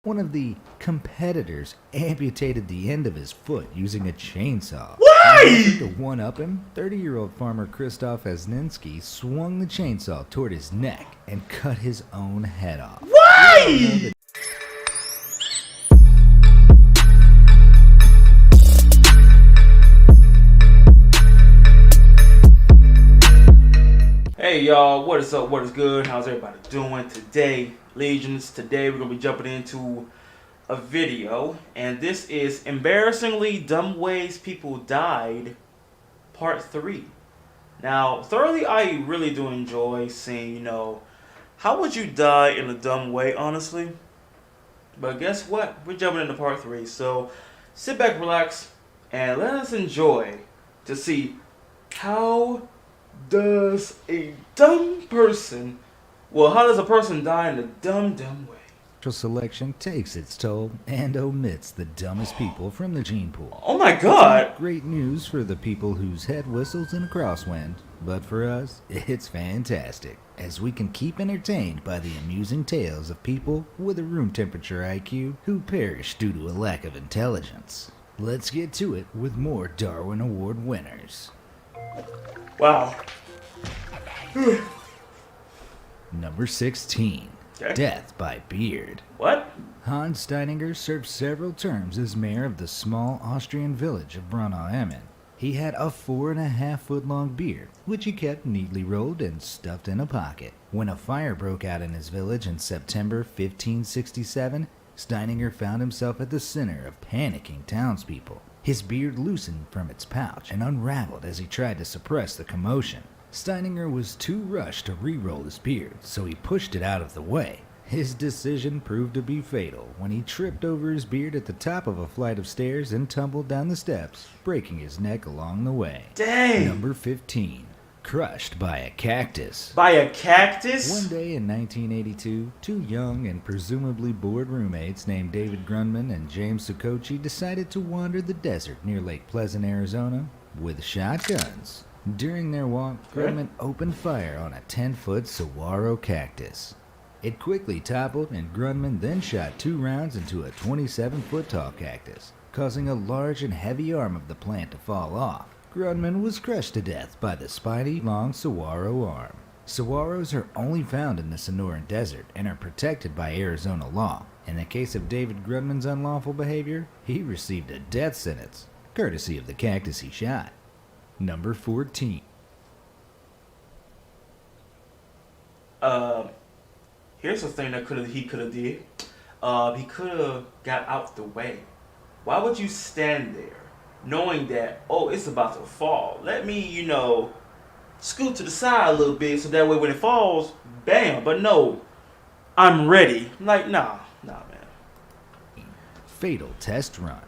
One of the competitors amputated the end of his foot using a chainsaw. Why? To one-up him, 30-year-old farmer Krzysztof Asninski swung the chainsaw toward his neck and cut his own head off. Why? Hey y'all, what is up? What is good? How's everybody doing today? Legions, today we're going to be jumping into a video, and this is Embarrassingly Dumb Ways People Died, Part 3. Now, thoroughly, I really do enjoy seeing, how would you die in a dumb way, honestly? But guess what? We're jumping into Part 3, so sit back, relax, and let us enjoy to see how does a person die in a dumb way? Natural selection takes its toll and omits the dumbest people from the gene pool. Oh my god! Great news for the people whose head whistles in a crosswind, but for us, it's fantastic, as we can keep entertained by the amusing tales of people with a room temperature IQ who perish due to a lack of intelligence. Let's get to it with more Darwin Award winners. Wow. Number 16. Okay. Death by Beard. What? Hans Steininger served several terms as mayor of the small Austrian village of Braunau-Emmen. He had a 4.5-foot long beard, which he kept neatly rolled and stuffed in a pocket. When a fire broke out in his village in September 1567, Steininger found himself at the center of panicking townspeople. His beard loosened from its pouch and unraveled as he tried to suppress the commotion. Steininger was too rushed to re-roll his beard, so he pushed it out of the way. His decision proved to be fatal when he tripped over his beard at the top of a flight of stairs and tumbled down the steps, breaking his neck along the way. Dang! Number 15. Crushed by a cactus. By a cactus? One day in 1982, two young and presumably bored roommates named David Grunman and James Sukochi decided to wander the desert near Lake Pleasant, Arizona, with shotguns. During their walk, Grunman opened fire on a 10-foot saguaro cactus. It quickly toppled, and Grunman then shot 2 rounds into a 27-foot tall cactus, causing a large and heavy arm of the plant to fall off. Grunman was crushed to death by the spiny, long saguaro arm. Saguaros are only found in the Sonoran Desert and are protected by Arizona law. In the case of David Grunman's unlawful behavior, he received a death sentence, courtesy of the cactus he shot. Number 14. Here's the thing that he could have did. He could have got out the way. Why would you stand there knowing that, oh, it's about to fall? Let me, scoot to the side a little bit so that way when it falls, bam. But no, I'm ready. Like, nah, man. Fatal test run.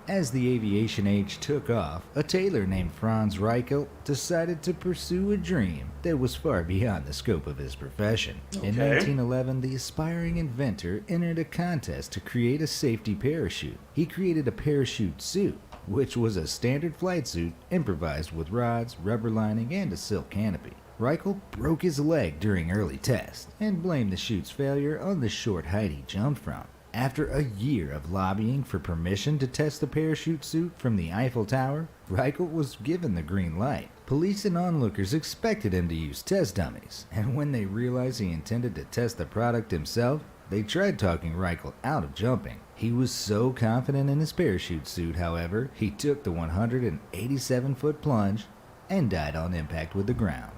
As the aviation age took off, a tailor named Franz Reichelt decided to pursue a dream that was far beyond the scope of his profession. Okay. In 1911, the aspiring inventor entered a contest to create a safety parachute. He created a parachute suit, which was a standard flight suit improvised with rods, rubber lining, and a silk canopy. Reichelt broke his leg during early tests and blamed the chute's failure on the short height he jumped from. After a year of lobbying for permission to test the parachute suit from the Eiffel Tower, Reichelt was given the green light. Police and onlookers expected him to use test dummies, and when they realized he intended to test the product himself, they tried talking Reichelt out of jumping. He was so confident in his parachute suit, however, he took the 187-foot plunge and died on impact with the ground.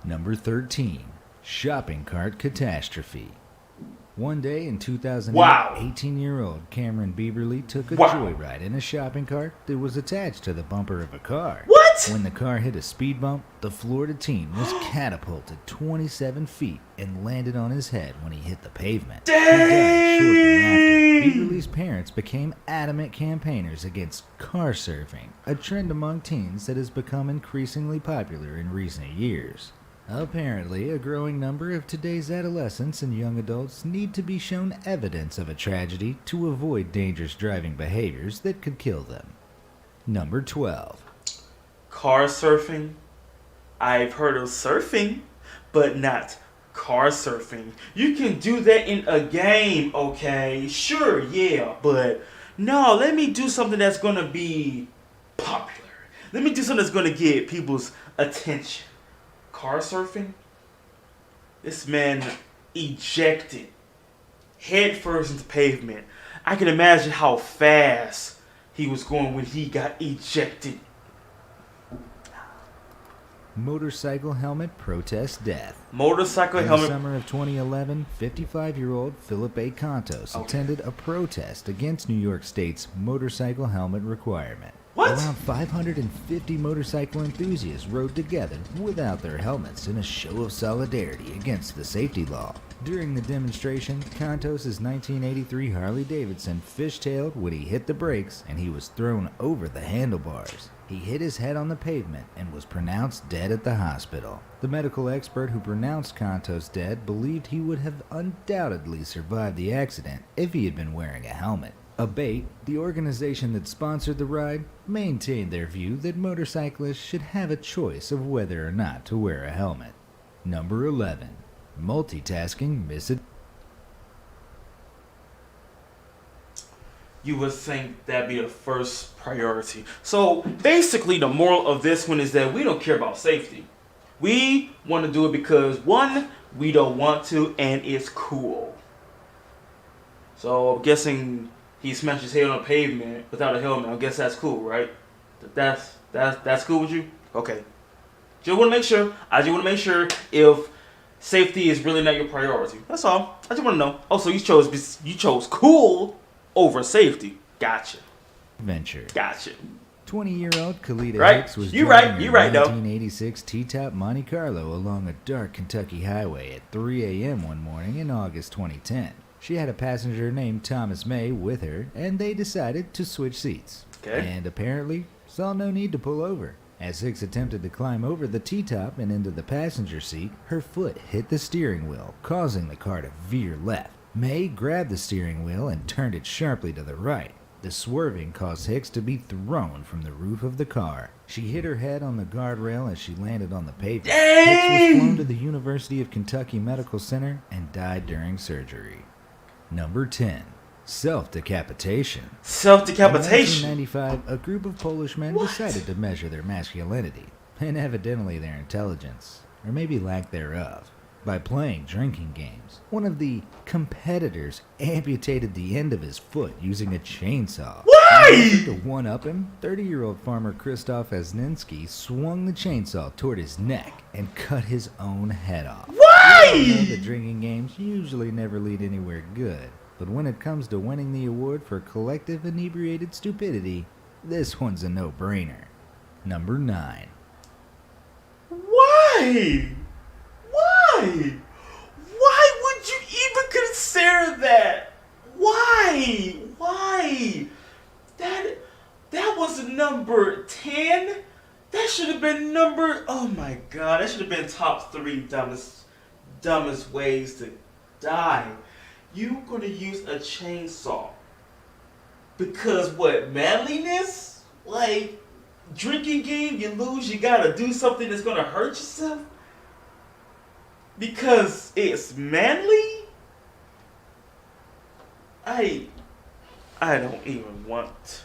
Number 13. Shopping cart catastrophe. One day in 2008, 18-year-old Cameron Bieberly took a joyride in a shopping cart that was attached to the bumper of a car. What? When the car hit a speed bump, the Florida teen was catapulted 27 feet and landed on his head when he hit the pavement. Dang! He died shortly after. Bieberly's parents became adamant campaigners against car surfing, a trend among teens that has become increasingly popular in recent years. Apparently, a growing number of today's adolescents and young adults need to be shown evidence of a tragedy to avoid dangerous driving behaviors that could kill them. Number 12. Car surfing. I've heard of surfing, but not car surfing. You can do that in a game, okay? Sure, yeah, but no, let me do something that's gonna be popular. Let me do something that's gonna get people's attention. Car surfing? This man ejected headfirst into pavement. I can imagine how fast he was going when he got ejected. Motorcycle helmet protest death. Motorcycle In helmet. the summer of 2011, 55-year-old Philip A. Contos attended a protest against New York State's motorcycle helmet requirement. What? Around 550 motorcycle enthusiasts rode together without their helmets in a show of solidarity against the safety law. During the demonstration, Contos' 1983 Harley-Davidson fishtailed when he hit the brakes and he was thrown over the handlebars. He hit his head on the pavement and was pronounced dead at the hospital. The medical expert who pronounced Contos dead believed he would have undoubtedly survived the accident if he had been wearing a helmet. Abate, the organization that sponsored the ride, maintained their view that motorcyclists should have a choice of whether or not to wear a helmet. Number 11. Multitasking misadventure. You would think that'd be the first priority. So basically the moral of this one is that we don't care about safety. We want to do it because, one, we don't want to, and it's cool. So I'm guessing he smashed his head on the pavement without a helmet. I guess that's cool, right? That's cool with you? Okay. Just want to make sure. I just want to make sure if safety is really not your priority. That's all. I just want to know. Oh, so you chose cool over safety. Gotcha. Gotcha. 20-year-old Kalita Right. Hicks was You driving right. her You right, though. 1986 T-Top Monte Carlo along a dark Kentucky highway at 3 a.m. one morning in August 2010. She had a passenger named Thomas May with her, and they decided to switch seats. Okay. And apparently saw no need to pull over. As Hicks attempted to climb over the T-top and into the passenger seat, her foot hit the steering wheel, causing the car to veer left. May grabbed the steering wheel and turned it sharply to the right. The swerving caused Hicks to be thrown from the roof of the car. She hit her head on the guardrail as she landed on the pavement. Dang! Hicks was flown to the University of Kentucky Medical Center and died during surgery. Number 10. Self-decapitation. Self-decapitation. In 1995, a group of Polish men decided to measure their masculinity, and evidently their intelligence, or maybe lack thereof, by playing drinking games. One of the competitors amputated the end of his foot using a chainsaw. Why? To one-up him, 30-year-old farmer Krzysztof Asninski swung the chainsaw toward his neck and cut his own head off. Why? We all know that drinking games usually never lead anywhere good, but when it comes to winning the award for collective inebriated stupidity, this one's a no-brainer. Number 9. Why? Why? Why would you even consider that? Why? Why? That was number 10? That should have been oh my god, that should have been top 3 dumbest ways to die. You gonna use a chainsaw because what, manliness? Like, drinking game, you lose, you gotta do something that's gonna hurt yourself because it's manly? I don't even want to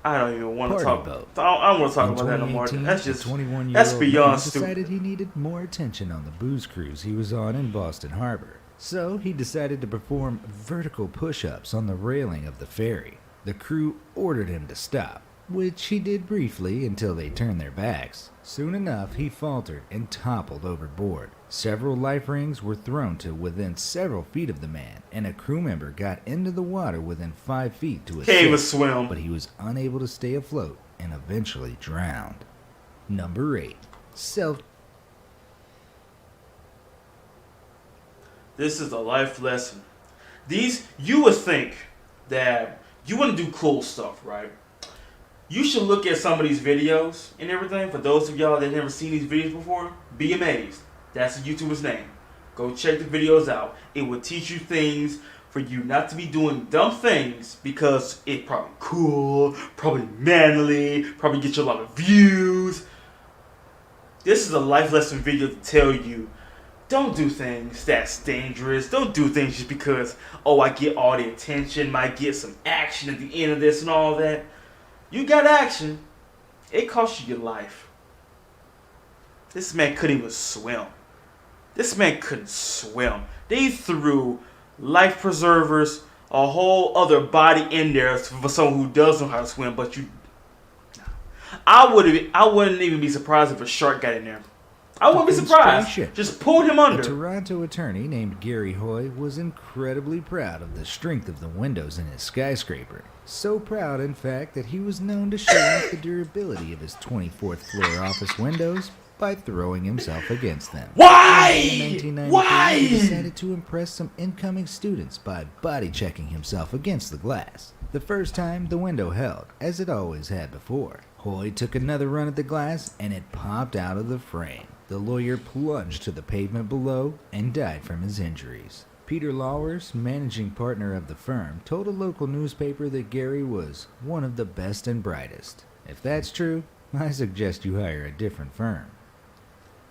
Party talk. boat. I don't want to talk In about that no more. 2018, That's the just 21-year-old that's beyond man stupid. decided he needed more attention on the booze cruise he was on in Boston Harbor. So he decided to perform vertical push-ups on the railing of the ferry. The crew ordered him to stop, which he did briefly until they turned their backs. Soon enough, he faltered and toppled overboard. Several life rings were thrown to within several feet of the man, and a crew member got into the water within 5 feet to Can't even assist, swim. but he was unable to stay afloat and eventually drowned. Number 8. This is a life lesson. You would think that you want to do cool stuff, right? You should look at some of these videos and everything. For those of y'all that never seen these videos before, be amazed. That's the YouTuber's name. Go check the videos out. It will teach you things for you not to be doing dumb things because it's probably cool, probably manly, probably get you a lot of views. This is a life lesson video to tell you, don't do things that's dangerous. Don't do things just because, oh, I get all the attention, might get some action at the end of this and all that. You got action. It cost you your life. This man couldn't even swim. This man couldn't swim. They threw life preservers, a whole other body in there for someone who does know how to swim, but I wouldn't even be surprised if a shark got in there. I wouldn't be surprised. Just pulled him under. A Toronto attorney named Gary Hoy was incredibly proud of the strength of the windows in his skyscraper. So proud, in fact, that he was known to show off the durability of his 24th floor office windows by throwing himself against them. Why? In 1993, he decided to impress some incoming students by body checking himself against the glass. The first time, the window held, as it always had before. Hoy took another run at the glass, and it popped out of the frame. The lawyer plunged to the pavement below and died from his injuries. Peter Lawers, managing partner of the firm, told a local newspaper that Gary was one of the best and brightest. If that's true, I suggest you hire a different firm.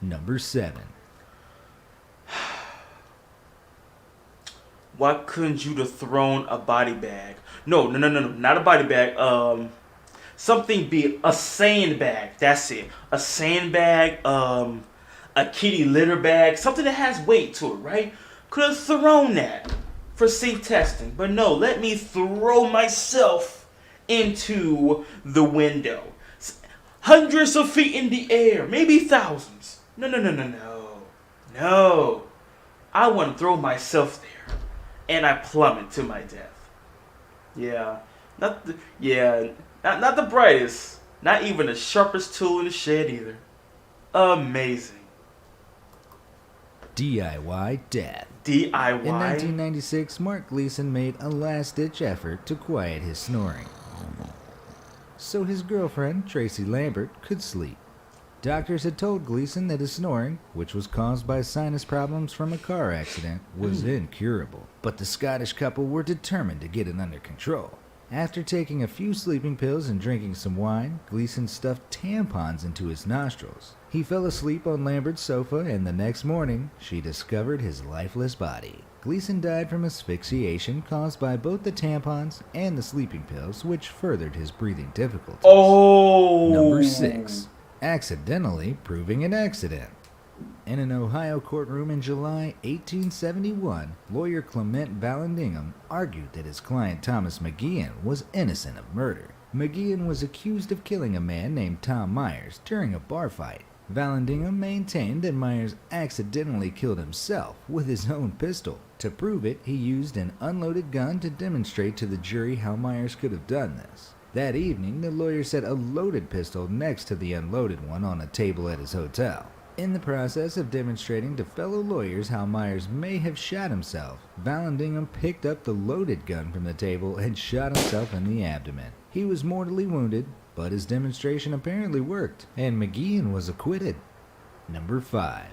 Number 7. Why couldn't you have thrown a body bag? No, not a body bag. Something big, a sandbag. That's it. A sandbag. A kitty litter bag. Something that has weight to it, right? Could have thrown that for safe testing, but no. Let me throw myself into the window, hundreds of feet in the air, maybe thousands. No. I want to throw myself there, and I plummet to my death. Not the brightest, not even the sharpest tool in the shed either. Amazing. DIY death. DIY? In 1996, Mark Gleason made a last-ditch effort to quiet his snoring, so his girlfriend, Tracy Lambert, could sleep. Doctors had told Gleason that his snoring, which was caused by sinus problems from a car accident, was incurable. But the Scottish couple were determined to get it under control. After taking a few sleeping pills and drinking some wine, Gleason stuffed tampons into his nostrils. He fell asleep on Lambert's sofa, and the next morning, she discovered his lifeless body. Gleason died from asphyxiation caused by both the tampons and the sleeping pills, which furthered his breathing difficulties. Oh! Number 6. Accidentally proving an accident. In an Ohio courtroom in July 1871, lawyer Clement Vallandigham argued that his client Thomas McGeehan was innocent of murder. McGeehan was accused of killing a man named Tom Myers during a bar fight. Vallandigham maintained that Myers accidentally killed himself with his own pistol. To prove it, he used an unloaded gun to demonstrate to the jury how Myers could have done this. That evening, the lawyer set a loaded pistol next to the unloaded one on a table at his hotel. In the process of demonstrating to fellow lawyers how Myers may have shot himself, Vallandigham picked up the loaded gun from the table and shot himself in the abdomen. He was mortally wounded, but his demonstration apparently worked, and McGeehan was acquitted. Number 5.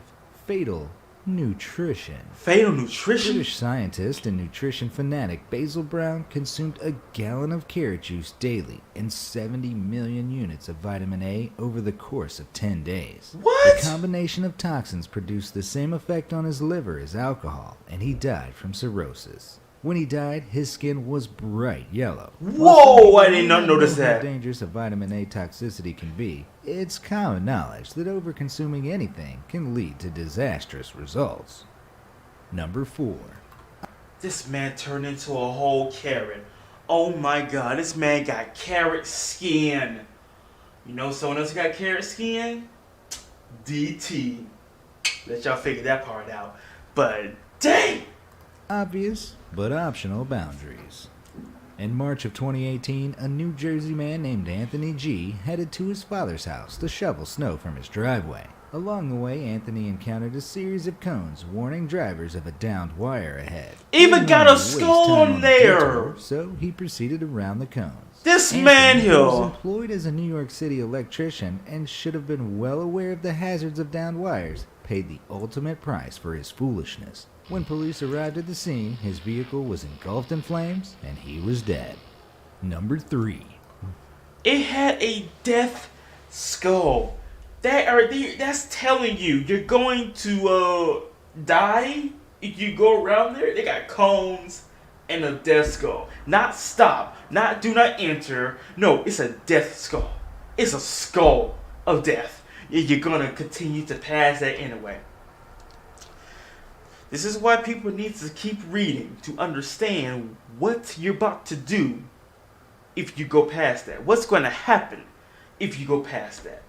Fatal nutrition. Fatal nutrition? British scientist and nutrition fanatic Basil Brown consumed a gallon of carrot juice daily and 70 million units of vitamin A over the course of 10 days. What? The combination of toxins produced the same effect on his liver as alcohol, and he died from cirrhosis. When he died, his skin was bright yellow. Whoa, I did not notice How that. dangerous a vitamin A toxicity can be, it's common knowledge that overconsuming anything can lead to disastrous results. Number 4. This man turned into a whole carrot. Oh my god, this man got carrot skin. You know someone else got carrot skin? DT. Let y'all figure that part out. But dang! Obvious, but optional boundaries. In March of 2018, a New Jersey man named Anthony G. headed to his father's house to shovel snow from his driveway. Along the way, Anthony encountered a series of cones warning drivers of a downed wire ahead. Even He got wanted a to waste skull time on the there. detour, so he proceeded around the cones. This Anthony, man who was here. employed as a New York City electrician and should have been well aware of the hazards of downed wires, paid the ultimate price for his foolishness. When police arrived at the scene, his vehicle was engulfed in flames and he was dead. Number 3. It had a death skull. That's telling you you're going to die, if you go around there, they got cones and a death skull. Not stop, not do not enter. No, it's a death skull. It's a skull of death. You're gonna continue to pass that anyway. This is why people need to keep reading to understand what you're about to do if you go past that. What's going to happen if you go past that.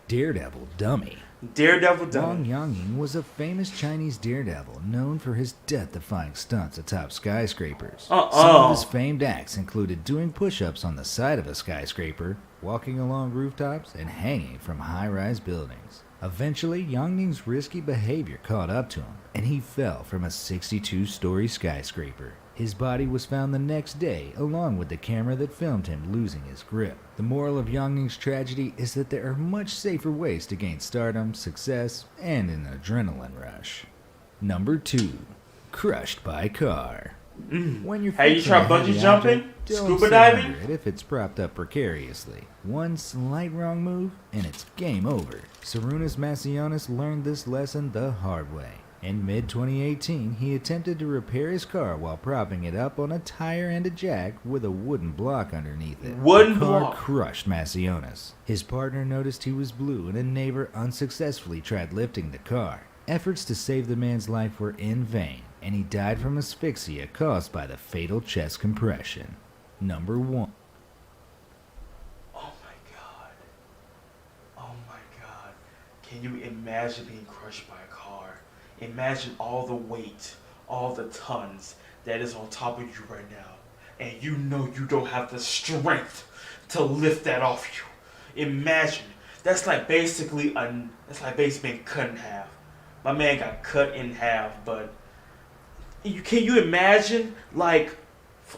Daredevil Dummy. Daredevil Wang Dummy. Yangying was a famous Chinese daredevil known for his death-defying stunts atop skyscrapers. Some of his famed acts included doing push-ups on the side of a skyscraper, walking along rooftops, and hanging from high-rise buildings. Eventually, Yangying's risky behavior caught up to him, and he fell from a 62-story skyscraper. His body was found the next day, along with the camera that filmed him losing his grip. The moral of Yangying's tragedy is that there are much safer ways to gain stardom, success, and an adrenaline rush. Number 2. Crushed by car. When you're Have you tried fixing a heavy bungee jumping? object, don't Scuba sit diving? under it if it's propped up precariously. One slight wrong move, and it's game over. Sarunas Masionis learned this lesson the hard way. In mid-2018, he attempted to repair his car while propping it up on a tire and a jack with a wooden block underneath it. Wooden the car block. crushed Masionis. His partner noticed he was blue, and a neighbor unsuccessfully tried lifting the car. Efforts to save the man's life were in vain, and he died from asphyxia caused by the fatal chest compression. Number 1. Oh my god. Oh my god. Can you imagine being crushed by a car? Imagine all the weight, all the tons that is on top of you right now. And you know you don't have the strength to lift that off you. Imagine. That's like basically being cut in half. My man got cut in half, but can you imagine like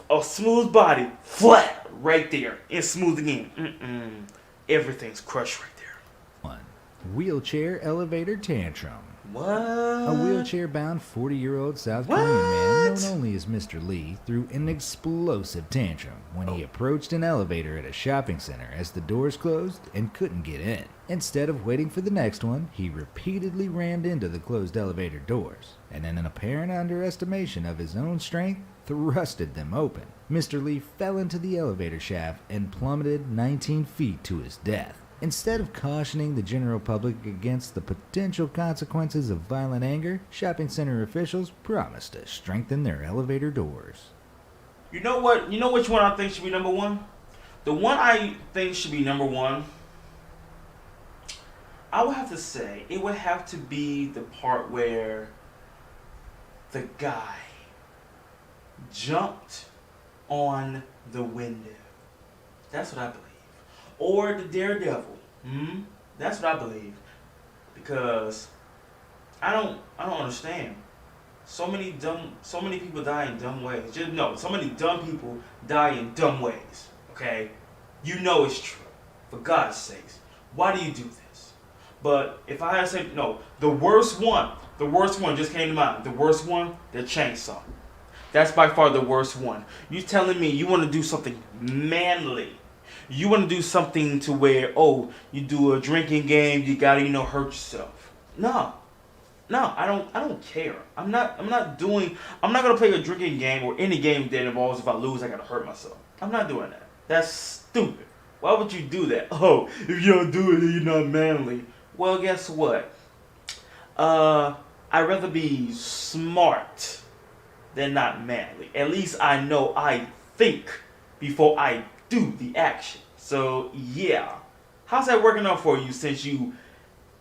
a smooth body, flat right there, and smooth again? Everything's crushed right there. 1. Wheelchair elevator tantrum. What? A wheelchair-bound 40-year-old South Korean man, known only as Mr. Lee, threw an explosive tantrum when he approached an elevator at a shopping center as the doors closed and couldn't get in. Instead of waiting for the next one, he repeatedly rammed into the closed elevator doors, and in an apparent underestimation of his own strength, thrusted them open. Mr. Lee fell into the elevator shaft and plummeted 19 feet to his death. Instead of cautioning the general public against the potential consequences of violent anger, shopping center officials promised to strengthen their elevator doors. You know what? You know which one I think should be number one? The one I think should be number one, I would have to say, it would have to be the part where the guy jumped on the window. That's what I believe. Or the Daredevil. That's what I believe. Because I don't understand. So many people die in dumb ways. So many dumb people die in dumb ways. Okay? You know it's true. For God's sakes. Why do you do this? But if I had to say no, the worst one just came to mind. The worst one, the chainsaw. That's by far the worst one. You telling me you want to do something manly. You want to do something to where, you do a drinking game, you gotta, hurt yourself. No, I don't care. I'm not gonna play a drinking game or any game that involves if I lose, I gotta hurt myself. I'm not doing that. That's stupid. Why would you do that? If you don't do it, then you're not manly. Well, guess what? I'd rather be smart than not manly. At least I know I think before I do the action. So yeah, how's that working out for you since you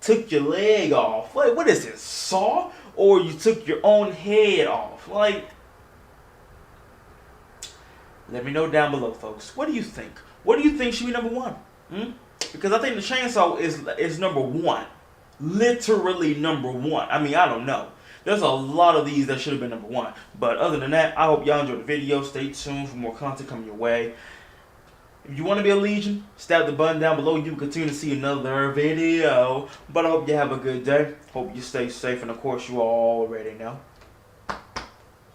took your leg off? Like, what is this, saw? Or you took your own head off? Like, let me know down below, folks. What do you think? What do you think should be number one? Because I think the chainsaw is number one, literally number one. I mean, I don't know. There's a lot of these that should have been number one. But other than that, I hope y'all enjoyed the video. Stay tuned for more content coming your way. If you want to be a Legion, stab the button down below. You can continue to see another video. But I hope you have a good day. Hope you stay safe. And of course, you already know.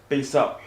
Peace out.